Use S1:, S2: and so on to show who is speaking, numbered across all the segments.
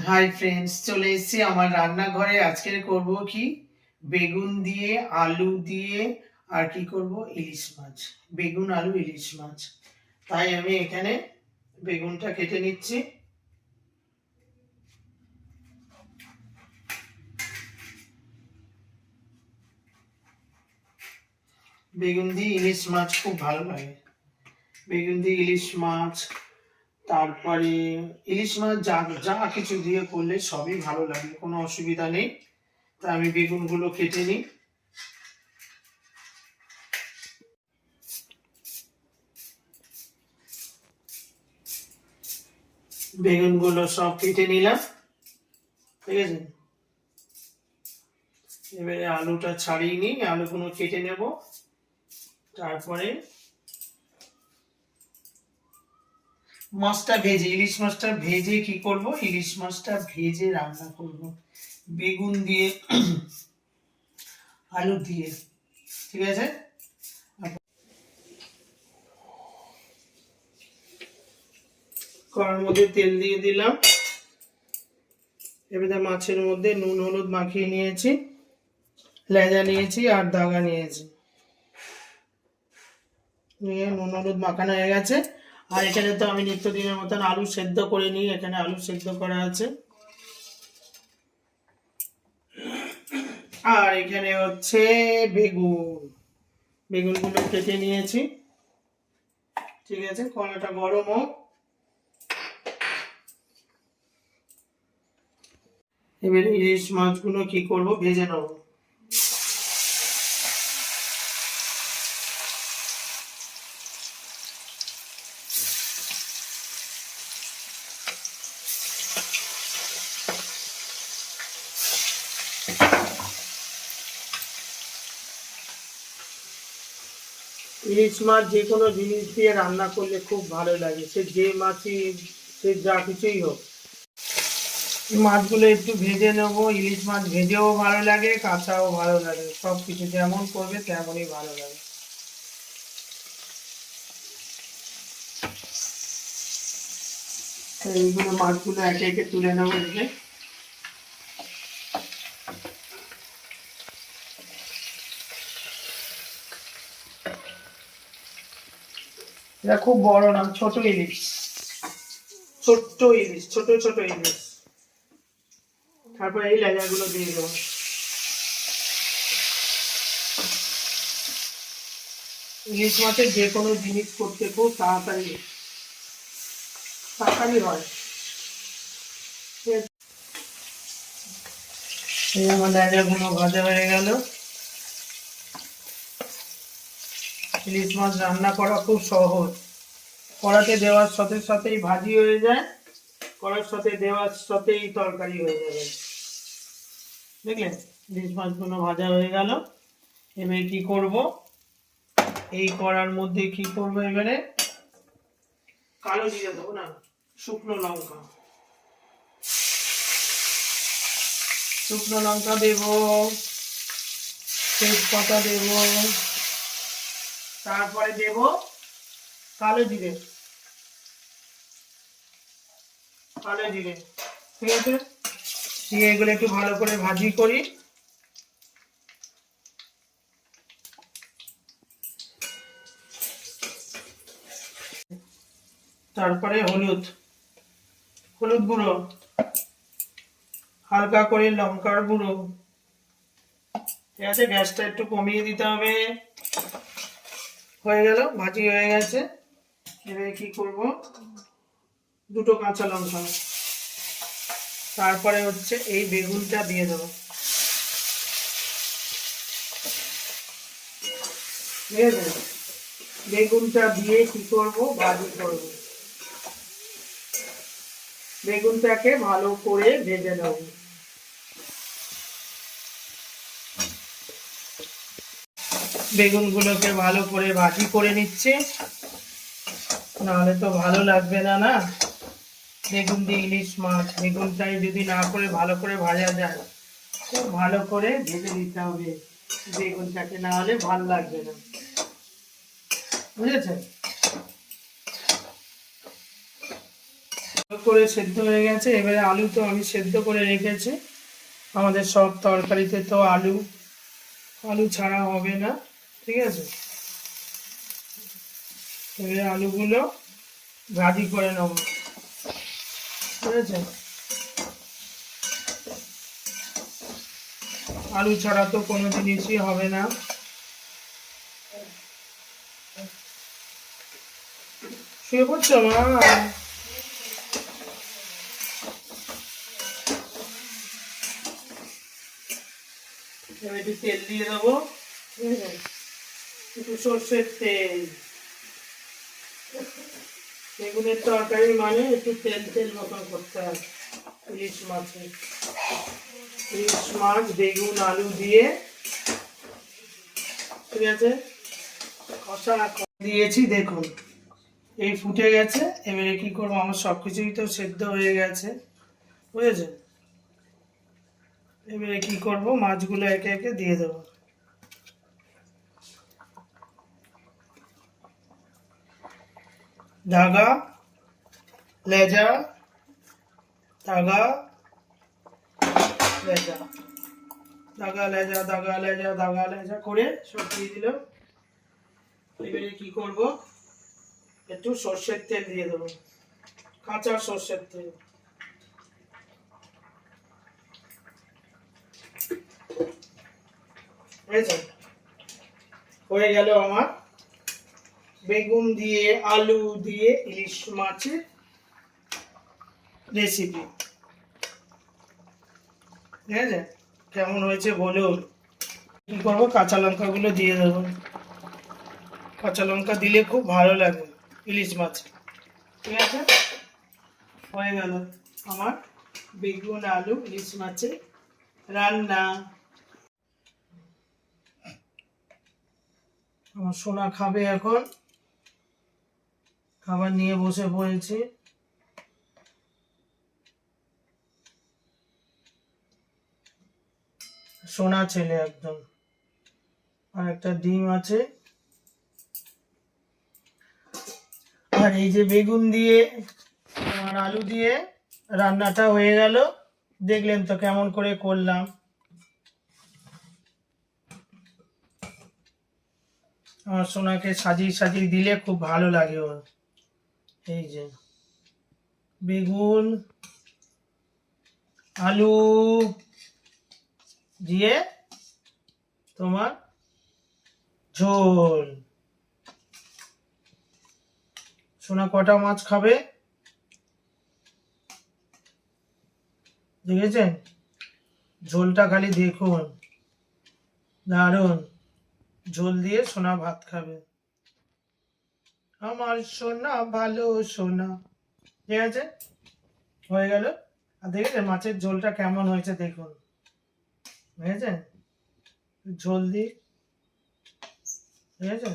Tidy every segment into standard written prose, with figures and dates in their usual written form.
S1: Hi friends, চলে এসেছি আমার রান্নাঘরে। আজকে করব কি, বেগুন দিয়ে আলু দিয়ে আর কি করব, ইলিশ মাছ। বেগুন আলু ইলিশ মাছ। তাই আমি এখানে বেগুনটা কেটে নিচ্ছি। বেগুন দিয়ে ইলিশ মাছ খুব ভালো লাগে। বেগুন দিয়ে ইলিশ মাছ, তারপরে ইলিশ মাছ যা যা কিছু দিয়ে করলে সবই ভালো লাগে, কোনো অসুবিধা নেই। তা আমি বেগুনগুলো কেটে নিই। বেগুনগুলো সব কেটে নিলাম, ঠিক আছে। এবারে আলুটা ছাড়িয়ে নিই, আলুগুলো কেটে নেব। তারপরে মাছটা ভেজে, ইলিশ মাছটা ভেজে কি করব, ইলিশ মাছটা ভেজে রান্না করব বেগুন দিয়ে আলু দিয়ে, ঠিক আছে। কড়ার মধ্যে তেল দিয়ে দিলাম। এবারে মাছের মধ্যে নুন হলুদ মাখিয়ে নিয়েছি, লেজা নিয়েছি আর দাগা নিয়েছি, নিয়ে নুন হলুদ মাখানো হয়ে গেছে। আর এখানে তো আমি নিত্যদিনের মতন আলু সেদ্ধ করে নিই, এখানে আলু সেদ্ধ করা আছে। আর এখানে হচ্ছে বেগুন, বেগুনগুলো কেটে নিয়েছি, ঠিক আছে। কড়াটা গরম হোক। এবারে ইলিশ মাছগুলো কি করব, ভেজে নেব। ইলিশ মাছ যে কোনো জিনিস দিয়ে রান্না করলে খুব ভালো লাগে, সে যে মাছই, সে যা কিছুই হোক। মাছগুলো একটু ভেজে নেবো। ইলিশ মাছ ভেজেও ভালো লাগে, কাঁচাও ভালো লাগে, সব কিছু যেমন করবে তেমনই ভালো লাগে। এইগুলো মাছগুলো একে একে তুলে নেবো। এদিকে এটা খুব বড় না, ছোট ইলিশ, ছোট্ট ইলিশ, ছোট ছোট ইলিশ। তারপরে এই লেজাগুলো দিয়ে দেবো। ইলিশ মাছের যে কোনো জিনিস করতে খুব তাড়াতাড়ি তাড়াতাড়ি হয়। এই আমার লেজাগুলো ভাজা হয়ে গেল। ইলিশ মাছ রান্না করা খুব সহজ, কড়াতে দেওয়ার সাথে সাথেই ভাজি হয়ে যায়, কড়ার সাথে দেওয়ার সাথেই তরকারি হয়ে যাবে। দেখলেন, ইলিশ মাছগুলো ভাজা হয়ে গেল। এবারে কি করব, এই কড়ার মধ্যে কি করব, এবারে কালো জিরে দেবো না, শুকনো লঙ্কা, শুকনো লঙ্কা দেব, তেজপাতা দেব, তারপরে দেব কালো জিরে, কালো জিরে, ঠিক আছে। দিয়ে এগুলো একটু ভালো করে ভাজি করি। তারপরে হলুদ, হলুদ গুঁড়ো, হালকা করে লঙ্কার গুঁড়ো, ঠিক আছে। গ্যাসটা একটু কমিয়ে দিতে হবে। হয়ে গেল, ভাজি হয়ে গেছে। এবারে কি করব, দুটো কাঁচা লঙ্কা, তারপরে হচ্ছে এই বেগুনটা দিয়ে দেবো, ঠিক আছে। বেগুনটা দিয়ে কি করব, ভাজি করব, বেগুনটাকে ভালো করে ভেজে নেব। বেগুনগুলোকে ভালো করে ভাজি করে নিচ্ছে, নাহলে তো ভালো লাগবে না। না, বেগুন দিয়ে ইলিশ মাছ, বেগুনটাই যদি না করে ভালো করে ভাজা যায়, খুব ভালো করে ভেজে নিতে হবে বেগুনটাকে, না হলে ভালো লাগবে না, বুঝেছেন। করে সেদ্ধ হয়ে গেছে। এবারে আলু তো আমি সেদ্ধ করে রেখেছি, আমাদের সব তরকারিতে তো আলু আলু ছাড়া হবে না, ঠিক আছে। এবারে আলুগুলো ভাজি করে নেব, ঠিক আছে। আলু ছাড়া তো কোনো জিনিসই হবে না। শুয়ে পড়ছো মা? এবার একটু তেল দিয়ে দেবো, একটু সর্ষের তেল। বেগুনের তরকারি মানে একটু তেল তেল মতন করতে হয়। ইলিশ মাছের, ইলিশ মাছ বেগুন আলু দিয়ে, ঠিক আছে। কষা দিয়েছি, দেখুন এই ফুটে গেছে। এবারে কি করবো, আমার সব কিছুই তো সেদ্ধ হয়ে গেছে, বুঝেছেন। এবারে কি করব, মাছগুলো একে একে দিয়ে দেবো। দাগা লেজা, দাগা লেজা, দাগা লেজা, দাগা লেজা, দাগা লেজা করে সব দিয়ে দিলাম। এবারে কি করব, একটু সর্ষের তেল দিয়ে দেবো, কাঁচা সর্ষের তেল। বুঝেছেন, হয়ে গেল আমার বেগুন দিয়ে আলু দিয়ে ইলিশ মাছের রেসিপি, ঠিক আছে। কেমন হয়েছে বলুন। কি করবো, কাঁচা লঙ্কাগুলো দিয়ে দেবো, কাঁচা লঙ্কা দিলে খুব ভালো লাগে ইলিশ মাছ, ঠিক আছে। হয়ে গেল আমার বেগুন আলু ইলিশ মাছের রান্না। আমার সোনা খাবে এখন, খাবার নিয়ে বসে পড়েছি। সোনা ছেলে একদম। আর একটা ডিম আছে, আর এই যে বেগুন দিয়ে আর আলু দিয়ে রান্নাটা হয়ে গেল। দেখলেন তো কেমন করে করলাম। আমার সোনাকে সাজিয়ে সাজিয়ে দিলে খুব ভালো লাগে ওর। এই যে বেগুন আলু দিয়ে তোমার ঝোল। সোনা কটা মাছ খাবে দেখেছেন, ঝোলটা খালি দেখুন, দারুন। ঝোল দিয়ে সোনা ভাত খাবে, আমার সোনা ভালো সোনা, ঠিক আছে। হয়ে গেল। আর দেখেছেন মাছের ঝোলটা কেমন হয়েছে দেখুন, বুঝেছেন, ঝোল দিয়ে, ঠিক আছে।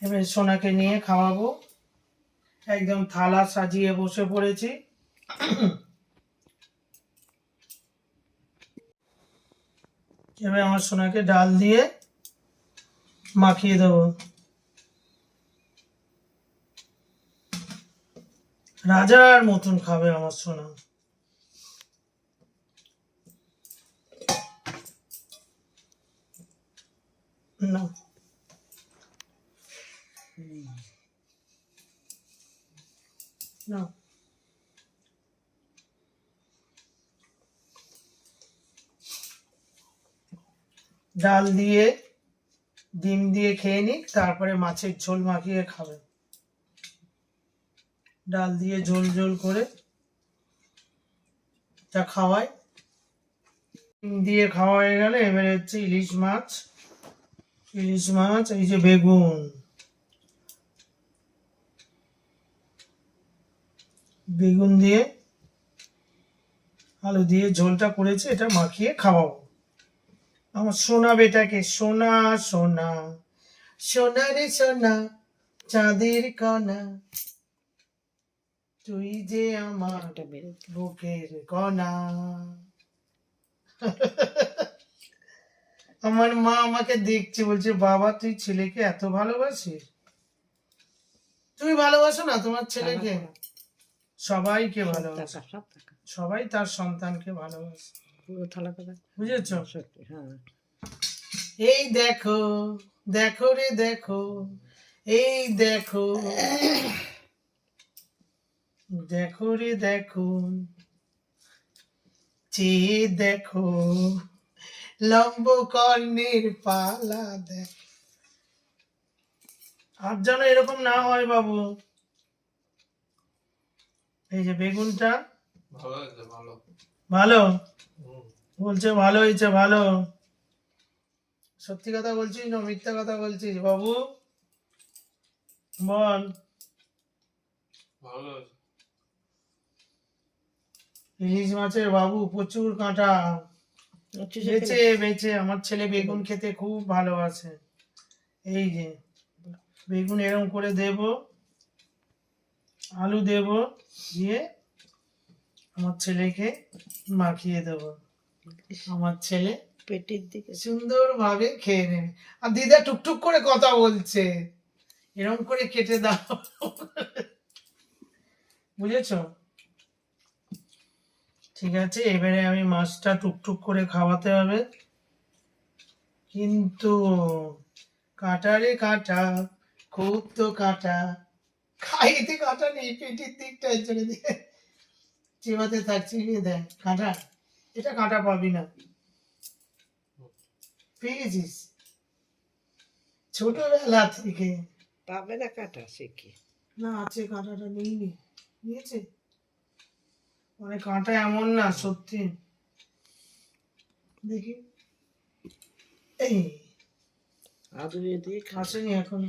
S1: এবার সোনাকে নিয়ে খাওয়াবো, একদম থালা সাজিয়ে বসে পড়েছি। এবার আমার সোনাকে ডাল দিয়ে মাখিয়ে দেবো, রাজার মতন খাবে আমার সোনা। না, না, ডাল দিয়ে ডিম দিয়ে খেয়ে নিক, তারপরে মাছের ঝোল মাখিয়ে খাবে। ডাল দিয়ে ঝোল ঝোল করে যা খাওয়াই, ডিম দিয়ে খাওয়া হয়ে গেলে এবারে হচ্ছে ইলিশ মাছ। ইলিশ মাছ, এই যে বেগুন, বেগুন দিয়ে আলু দিয়ে ঝোলটা করেছে, এটা মাখিয়ে খাওয়াবো আমার সোনা বেটাকে। সোনা সোনা সোনা রে সোনা, চাঁদের কণা, তুই যে আমার বুকের কণা। আমার মা আমাকে দেখছে, বলছে বাবা তুই ছেলেকে এত ভালোবাসিস। তুমি ভালোবাসো না তোমার ছেলেকে?
S2: টাকা
S1: সবাইকে
S2: সব
S1: ভালোবাসে,
S2: টাকা সব টাকা
S1: সবাই তার সন্তানকে ভালোবাসে,
S2: পুরো থালা টাকা
S1: বুঝেছো?
S2: সত্যি হ্যাঁ
S1: এই দেখো, দেখো রে দেখো, এই দেখো, দেখো রে দেখো, চেয়ে দেখো, লম্ব কর্ণের পালা দেখ। আর যেন এরকম না হয় বাবু। এই যে বেগুনটা
S3: ভালো হয়েছে, ভালো।
S1: ভালো
S3: হুম।
S1: বলছে, ভালো হয়েছে, ভালো। সত্যি কথা বলছিস না মিথ্যা কথা বলছিস বাবু? বল।
S3: ভালো হয়েছে।
S1: ইলিশ মাছের বাবু প্রচুর কাঁটা। বেছে বেছে আমার ছেলে বেগুন খেতে খুব ভালোবাসে। এই যে বেগুন এরকম করে দেব, আলু দেব, দিয়ে আমার ছেলেকে মাখিয়ে দেব। আমার ছেলে
S2: পেটের দিকে
S1: সুন্দরভাবে খেয়ে নেবে। আর দিদা টুকটুক করে কথা বলছে, এরকম করে কেটে দাও, বুঝেছো? ঠিক আছে, এবারে আমি মাছটা টুকটুক করে খাওয়াতে হবে, কিন্তু কাঁটা রে কাঁটা, খুব তো কাঁটা, খাইতে কাঁটা নেই, পেটের দিকটায় চলে দিয়ে চিবাতে থাকছি, দেয় কাঁটা, এটা কাঁটা পাবি না, পেয়ে গেছিস ছোটবেলা থেকে?
S2: পাবে না কাটা সে কি
S1: না আছে, কাঁটাটা নেই, নিয়েছে, মানে কাঁটা এমন না সত্যি, দেখি, এই
S2: আদুরে দিয়ে
S1: আসেনি এখন,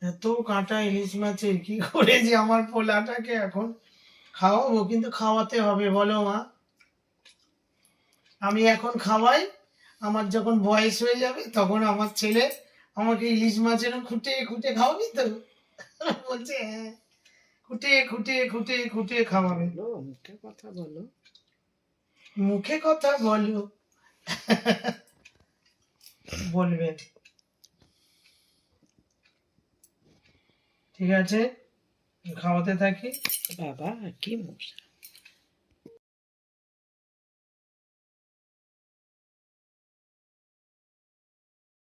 S1: এত কাঁটা ইলিশ মাছের, কি করে যে আমার পোলাটাকে এখন খাওয়াবো, কিন্তু খাওয়াতে হবে, বলো মা? আমি এখন খাওয়াই, আমার যখন বয়স হয়ে যাবে তখন আমার ছেলে আমাকে ইলিশ মাছের খুঁটে খুঁটে খাওয়াবি তো? বলছে হ্যাঁ, খুঁটে খুঁটে খুঁটে খুঁটে খাওয়াবে।
S2: বলো মুখে কথা বলো
S1: মুখে কথা বলো, বলবে। ঠিক আছে, খাওয়াতে থাকি।
S2: বাবা কি মশা